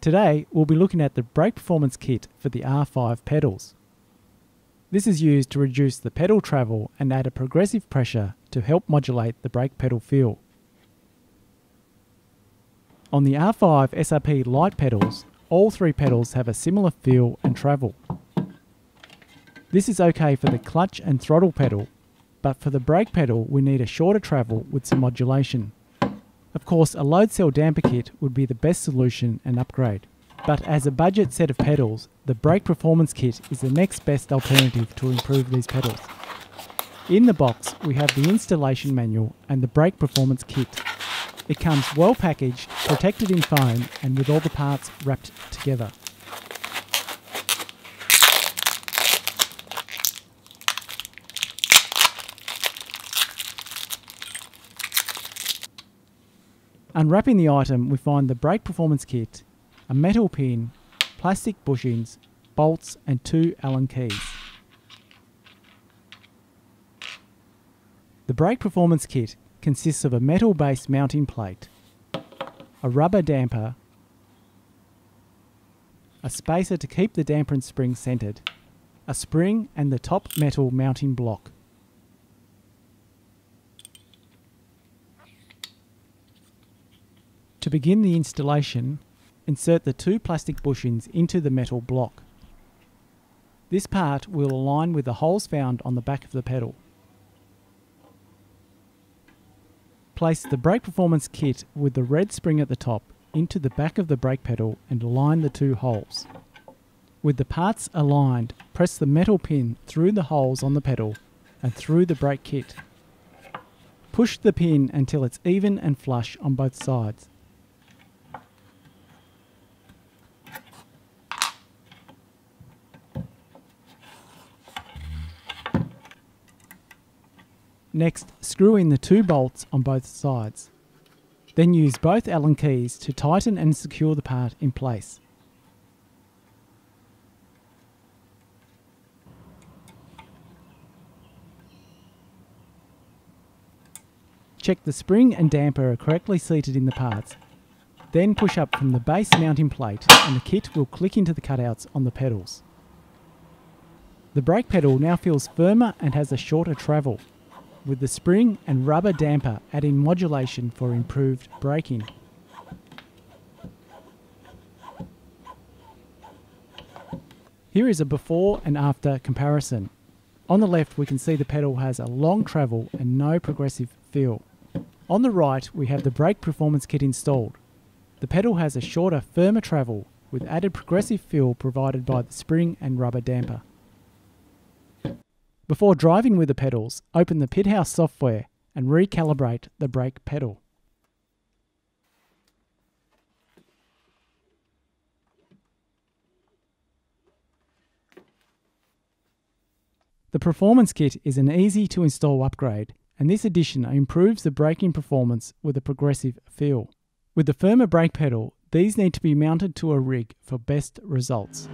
Today we'll be looking at the brake performance kit for the R5 pedals. This is used to reduce the pedal travel and add a progressive pressure to help modulate the brake pedal feel. On the R5 SRP Lite pedals, all three pedals have a similar feel and travel. This is okay for the clutch and throttle pedal, but for the brake pedal we need a shorter travel with some modulation. Of course, a load cell damper kit would be the best solution and upgrade, but as a budget set of pedals, the brake performance kit is the next best alternative to improve these pedals. In the box we have the installation manual and the brake performance kit. It comes well packaged, protected in foam and with all the parts wrapped together. Unwrapping the item, we find the brake performance kit, a metal pin, plastic bushings, bolts and 2 Allen keys. The brake performance kit consists of a metal-based mounting plate, a rubber damper, a spacer to keep the damper and spring centered, a spring and the top metal mounting block. To begin the installation, insert the 2 plastic bushings into the metal block. This part will align with the holes found on the back of the pedal. Place the brake performance kit with the red spring at the top into the back of the brake pedal and align the 2 holes. With the parts aligned, press the metal pin through the holes on the pedal and through the brake kit. Push the pin until it's even and flush on both sides. Next, screw in the 2 bolts on both sides. Then use both Allen keys to tighten and secure the part in place. Check the spring and damper are correctly seated in the parts. Then push up from the base mounting plate and the kit will click into the cutouts on the pedals. The brake pedal now feels firmer and has a shorter travel, with the spring and rubber damper adding modulation for improved braking. Here is a before and after comparison. On the left we can see the pedal has a long travel and no progressive feel. On the right we have the brake performance kit installed. The pedal has a shorter, firmer travel with added progressive feel provided by the spring and rubber damper. Before driving with the pedals, open the Pithouse software and recalibrate the brake pedal. The performance kit is an easy to install upgrade, and this addition improves the braking performance with a progressive feel. With the firmer brake pedal, these need to be mounted to a rig for best results.